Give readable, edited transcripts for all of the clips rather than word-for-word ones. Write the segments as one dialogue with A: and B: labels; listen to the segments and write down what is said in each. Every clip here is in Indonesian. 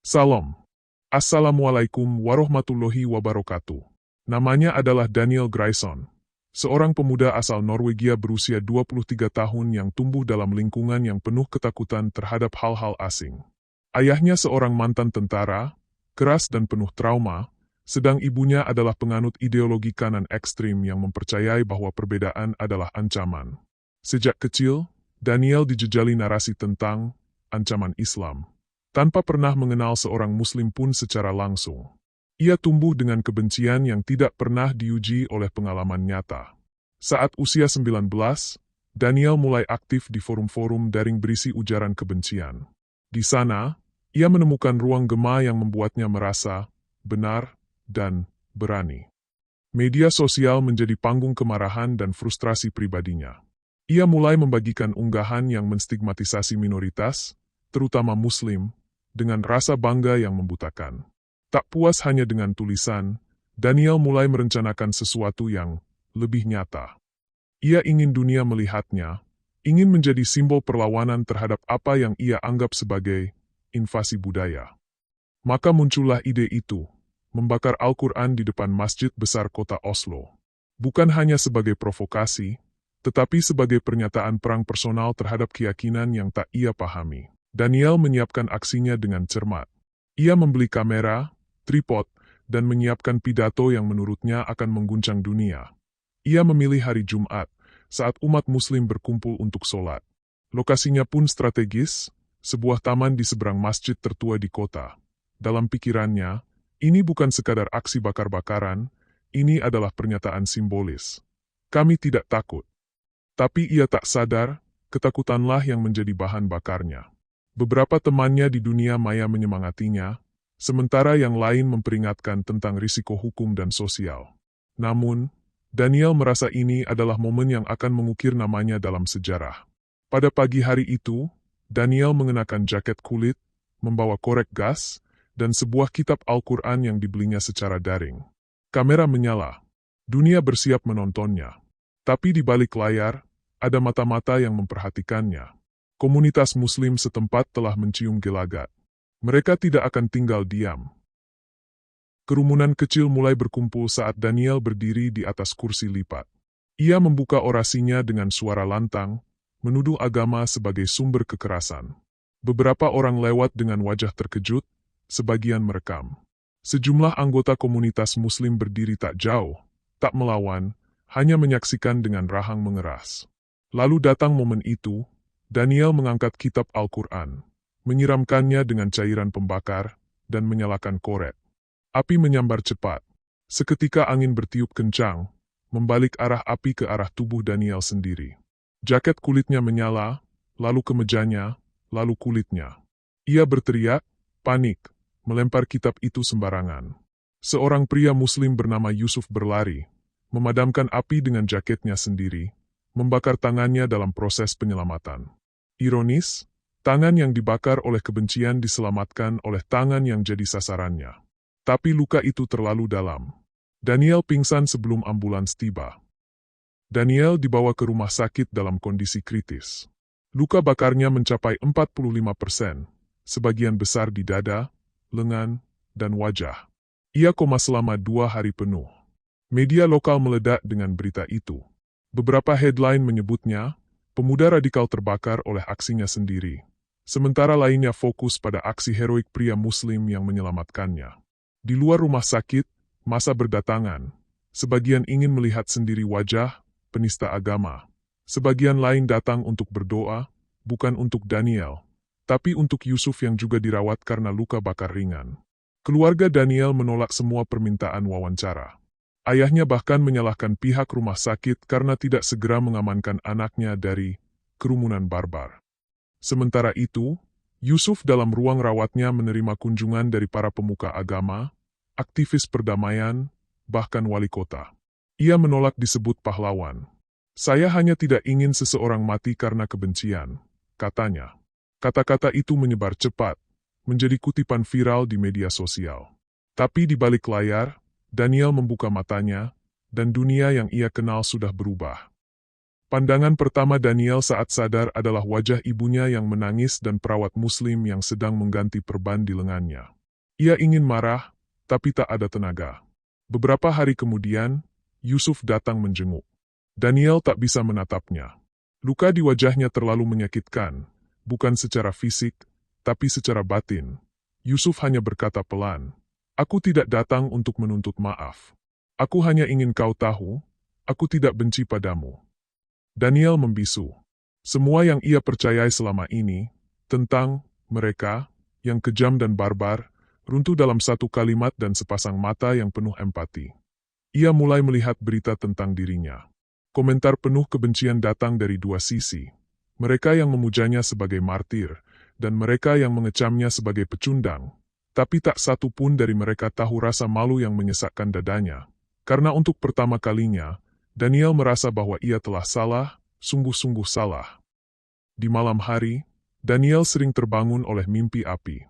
A: Salam. Assalamualaikum warahmatullahi wabarakatuh. Namanya adalah Daniel Grayson, seorang pemuda asal Norwegia berusia 23 tahun yang tumbuh dalam lingkungan yang penuh ketakutan terhadap hal-hal asing. Ayahnya seorang mantan tentara, keras dan penuh trauma, sedang ibunya adalah penganut ideologi kanan ekstrim yang mempercayai bahwa perbedaan adalah ancaman. Sejak kecil, Daniel dijejali narasi tentang ancaman Islam. Tanpa pernah mengenal seorang Muslim pun secara langsung. Ia tumbuh dengan kebencian yang tidak pernah diuji oleh pengalaman nyata. Saat usia 19, Daniel mulai aktif di forum-forum daring berisi ujaran kebencian. Di sana, ia menemukan ruang gema yang membuatnya merasa benar dan berani. Media sosial menjadi panggung kemarahan dan frustrasi pribadinya. Ia mulai membagikan unggahan yang menstigmatisasi minoritas, terutama Muslim, dengan rasa bangga yang membutakan. Tak puas hanya dengan tulisan, Daniel mulai merencanakan sesuatu yang lebih nyata. Ia ingin dunia melihatnya, ingin menjadi simbol perlawanan terhadap apa yang ia anggap sebagai invasi budaya. Maka muncullah ide itu, membakar Al-Quran di depan masjid besar kota Oslo. Bukan hanya sebagai provokasi, tetapi sebagai pernyataan perang personal terhadap keyakinan yang tak ia pahami. Daniel menyiapkan aksinya dengan cermat. Ia membeli kamera, tripod, dan menyiapkan pidato yang menurutnya akan mengguncang dunia. Ia memilih hari Jumat, saat umat Muslim berkumpul untuk sholat. Lokasinya pun strategis, sebuah taman di seberang masjid tertua di kota. Dalam pikirannya, ini bukan sekadar aksi bakar-bakaran, ini adalah pernyataan simbolis. Kami tidak takut. Tapi ia tak sadar, ketakutanlah yang menjadi bahan bakarnya. Beberapa temannya di dunia maya menyemangatinya, sementara yang lain memperingatkan tentang risiko hukum dan sosial. Namun, Daniel merasa ini adalah momen yang akan mengukir namanya dalam sejarah. Pada pagi hari itu, Daniel mengenakan jaket kulit, membawa korek gas, dan sebuah kitab Al-Quran yang dibelinya secara daring. Kamera menyala. Dunia bersiap menontonnya. Tapi di balik layar, ada mata-mata yang memperhatikannya. Komunitas Muslim setempat telah mencium gelagat. Mereka tidak akan tinggal diam. Kerumunan kecil mulai berkumpul saat Daniel berdiri di atas kursi lipat. Ia membuka orasinya dengan suara lantang, menuduh agama sebagai sumber kekerasan. Beberapa orang lewat dengan wajah terkejut, sebagian merekam. Sejumlah anggota komunitas Muslim berdiri tak jauh, tak melawan, hanya menyaksikan dengan rahang mengeras. Lalu datang momen itu, Daniel mengangkat kitab Al-Quran, menyiramkannya dengan cairan pembakar, dan menyalakan korek. Api menyambar cepat. Seketika angin bertiup kencang, membalik arah api ke arah tubuh Daniel sendiri. Jaket kulitnya menyala, lalu kemejanya, lalu kulitnya. Ia berteriak, panik, melempar kitab itu sembarangan. Seorang pria Muslim bernama Yusuf berlari, memadamkan api dengan jaketnya sendiri, membakar tangannya dalam proses penyelamatan. Ironis, tangan yang dibakar oleh kebencian diselamatkan oleh tangan yang jadi sasarannya. Tapi luka itu terlalu dalam. Daniel pingsan sebelum ambulans tiba. Daniel dibawa ke rumah sakit dalam kondisi kritis. Luka bakarnya mencapai 45%, sebagian besar di dada, lengan, dan wajah. Ia koma selama 2 hari penuh. Media lokal meledak dengan berita itu. Beberapa headline menyebutnya, pemuda radikal terbakar oleh aksinya sendiri. Sementara lainnya fokus pada aksi heroik pria Muslim yang menyelamatkannya. Di luar rumah sakit, massa berdatangan. Sebagian ingin melihat sendiri wajah penista agama. Sebagian lain datang untuk berdoa, bukan untuk Daniel, tapi untuk Yusuf yang juga dirawat karena luka bakar ringan. Keluarga Daniel menolak semua permintaan wawancara. Ayahnya bahkan menyalahkan pihak rumah sakit karena tidak segera mengamankan anaknya dari kerumunan barbar. Sementara itu, Yusuf dalam ruang rawatnya menerima kunjungan dari para pemuka agama, aktivis perdamaian, bahkan wali kota. Ia menolak disebut pahlawan. Saya hanya tidak ingin seseorang mati karena kebencian, katanya. Kata-kata itu menyebar cepat, menjadi kutipan viral di media sosial. Tapi di balik layar, Daniel membuka matanya, dan dunia yang ia kenal sudah berubah. Pandangan pertama Daniel saat sadar adalah wajah ibunya yang menangis dan perawat Muslim yang sedang mengganti perban di lengannya. Ia ingin marah, tapi tak ada tenaga. Beberapa hari kemudian, Yusuf datang menjenguk. Daniel tak bisa menatapnya. Luka di wajahnya terlalu menyakitkan, bukan secara fisik, tapi secara batin. Yusuf hanya berkata pelan, "Aku tidak datang untuk menuntut maaf. Aku hanya ingin kau tahu, aku tidak benci padamu." Daniel membisu. Semua yang ia percayai selama ini, tentang mereka, yang kejam dan barbar, runtuh dalam satu kalimat dan sepasang mata yang penuh empati. Ia mulai melihat berita tentang dirinya. Komentar penuh kebencian datang dari dua sisi. Mereka yang memujanya sebagai martir, dan mereka yang mengecamnya sebagai pecundang. Tapi tak satu pun dari mereka tahu rasa malu yang menyesakkan dadanya. Karena untuk pertama kalinya, Daniel merasa bahwa ia telah salah, sungguh-sungguh salah. Di malam hari, Daniel sering terbangun oleh mimpi api.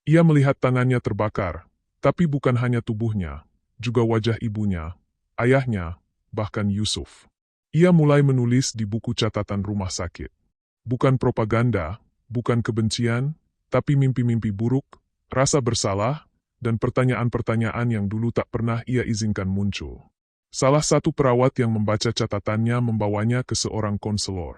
A: Ia melihat tangannya terbakar, tapi bukan hanya tubuhnya, juga wajah ibunya, ayahnya, bahkan Yusuf. Ia mulai menulis di buku catatan rumah sakit. Bukan propaganda, bukan kebencian, tapi mimpi-mimpi buruk, rasa bersalah, dan pertanyaan-pertanyaan yang dulu tak pernah ia izinkan muncul. Salah satu perawat yang membaca catatannya membawanya ke seorang konselor.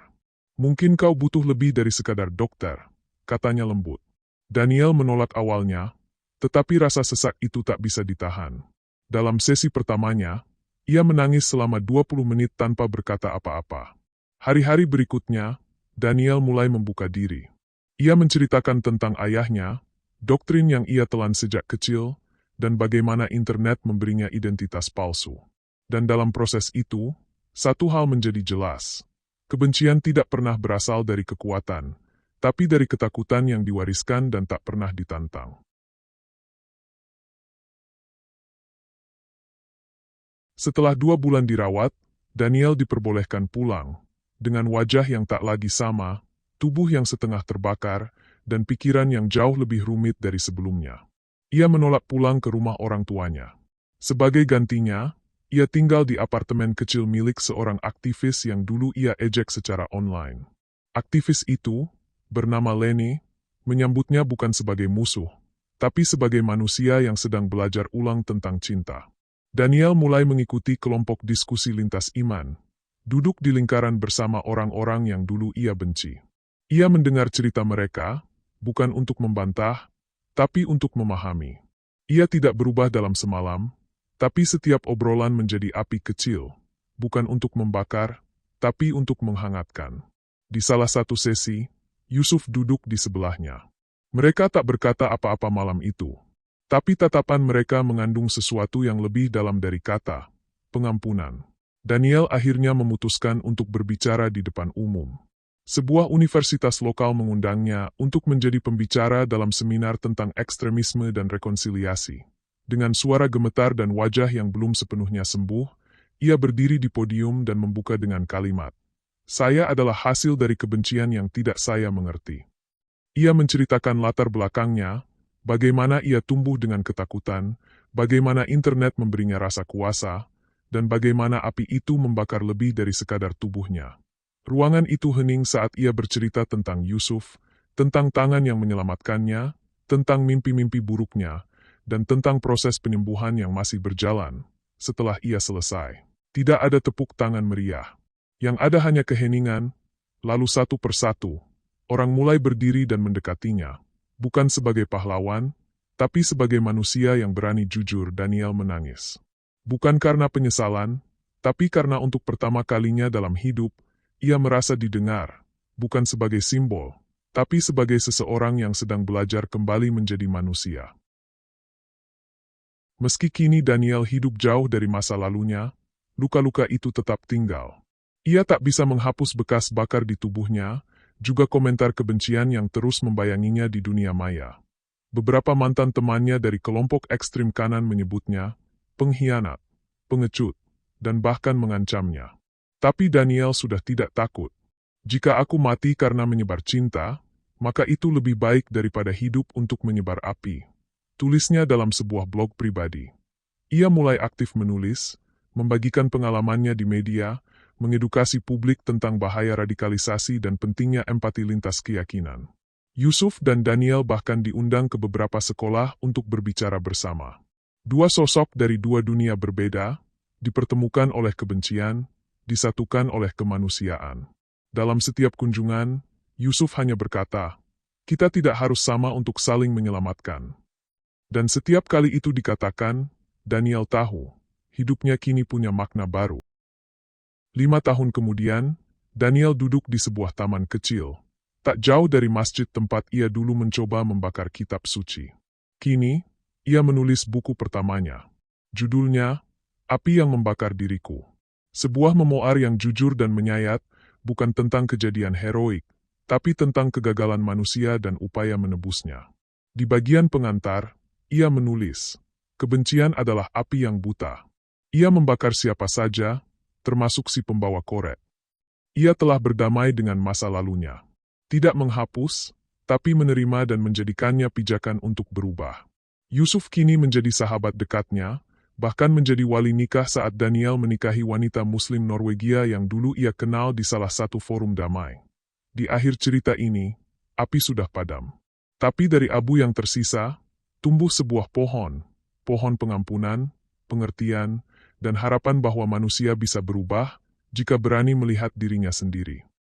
A: "Mungkin kau butuh lebih dari sekadar dokter," katanya lembut. Daniel menolak awalnya, tetapi rasa sesak itu tak bisa ditahan. Dalam sesi pertamanya, ia menangis selama 20 menit tanpa berkata apa-apa. Hari-hari berikutnya, Daniel mulai membuka diri. Ia menceritakan tentang ayahnya, doktrin yang ia telan sejak kecil, dan bagaimana internet memberinya identitas palsu. Dan dalam proses itu, satu hal menjadi jelas. Kebencian tidak pernah berasal dari kekuatan, tapi dari ketakutan yang diwariskan dan tak pernah ditantang. Setelah 2 bulan dirawat, Daniel diperbolehkan pulang, dengan wajah yang tak lagi sama, tubuh yang setengah terbakar, dan pikiran yang jauh lebih rumit dari sebelumnya. Ia menolak pulang ke rumah orang tuanya. Sebagai gantinya, ia tinggal di apartemen kecil milik seorang aktivis yang dulu ia ejek secara online. Aktivis itu, bernama Lenny, menyambutnya bukan sebagai musuh, tapi sebagai manusia yang sedang belajar ulang tentang cinta. Daniel mulai mengikuti kelompok diskusi lintas iman, duduk di lingkaran bersama orang-orang yang dulu ia benci. Ia mendengar cerita mereka, bukan untuk membantah, tapi untuk memahami. Ia tidak berubah dalam semalam, tapi setiap obrolan menjadi api kecil, bukan untuk membakar, tapi untuk menghangatkan. Di salah satu sesi, Yusuf duduk di sebelahnya. Mereka tak berkata apa-apa malam itu. Tapi tatapan mereka mengandung sesuatu yang lebih dalam dari kata, pengampunan. Daniel akhirnya memutuskan untuk berbicara di depan umum. Sebuah universitas lokal mengundangnya untuk menjadi pembicara dalam seminar tentang ekstremisme dan rekonsiliasi. Dengan suara gemetar dan wajah yang belum sepenuhnya sembuh, ia berdiri di podium dan membuka dengan kalimat, "Saya adalah hasil dari kebencian yang tidak saya mengerti." Ia menceritakan latar belakangnya, bagaimana ia tumbuh dengan ketakutan, bagaimana internet memberinya rasa kuasa, dan bagaimana api itu membakar lebih dari sekadar tubuhnya. Ruangan itu hening saat ia bercerita tentang Yusuf, tentang tangan yang menyelamatkannya, tentang mimpi-mimpi buruknya, dan tentang proses penyembuhan yang masih berjalan. Setelah ia selesai, tidak ada tepuk tangan meriah. Yang ada hanya keheningan, lalu satu persatu, orang mulai berdiri dan mendekatinya. Bukan sebagai pahlawan, tapi sebagai manusia yang berani jujur. Daniel menangis. Bukan karena penyesalan, tapi karena untuk pertama kalinya dalam hidup, ia merasa didengar, bukan sebagai simbol, tapi sebagai seseorang yang sedang belajar kembali menjadi manusia. Meski kini Daniel hidup jauh dari masa lalunya, luka-luka itu tetap tinggal. Ia tak bisa menghapus bekas bakar di tubuhnya, juga komentar kebencian yang terus membayanginya di dunia maya. Beberapa mantan temannya dari kelompok ekstrim kanan menyebutnya pengkhianat, pengecut, dan bahkan mengancamnya. Tapi Daniel sudah tidak takut. "Jika aku mati karena menyebar cinta, maka itu lebih baik daripada hidup untuk menyebar api," tulisnya dalam sebuah blog pribadi. Ia mulai aktif menulis, membagikan pengalamannya di media, mengedukasi publik tentang bahaya radikalisasi dan pentingnya empati lintas keyakinan. Yusuf dan Daniel bahkan diundang ke beberapa sekolah untuk berbicara bersama. Dua sosok dari dua dunia berbeda, dipertemukan oleh kebencian, disatukan oleh kemanusiaan. Dalam setiap kunjungan, Yusuf hanya berkata, "Kita tidak harus sama untuk saling menyelamatkan." Dan setiap kali itu dikatakan, Daniel tahu, hidupnya kini punya makna baru. 5 tahun kemudian, Daniel duduk di sebuah taman kecil, tak jauh dari masjid tempat ia dulu mencoba membakar kitab suci. Kini, ia menulis buku pertamanya. Judulnya, Api yang Membakar Diriku. Sebuah memoar yang jujur dan menyayat, bukan tentang kejadian heroik, tapi tentang kegagalan manusia dan upaya menebusnya. Di bagian pengantar, ia menulis, kebencian adalah api yang buta. Ia membakar siapa saja, termasuk si pembawa korek. Ia telah berdamai dengan masa lalunya. Tidak menghapus, tapi menerima dan menjadikannya pijakan untuk berubah. Yusuf kini menjadi sahabat dekatnya, bahkan menjadi wali nikah saat Daniel menikahi wanita Muslim Norwegia yang dulu ia kenal di salah satu forum damai. Di akhir cerita ini, api sudah padam. Tapi dari abu yang tersisa, tumbuh sebuah pohon pengampunan, pengertian, dan harapan bahwa manusia bisa berubah jika berani melihat dirinya sendiri.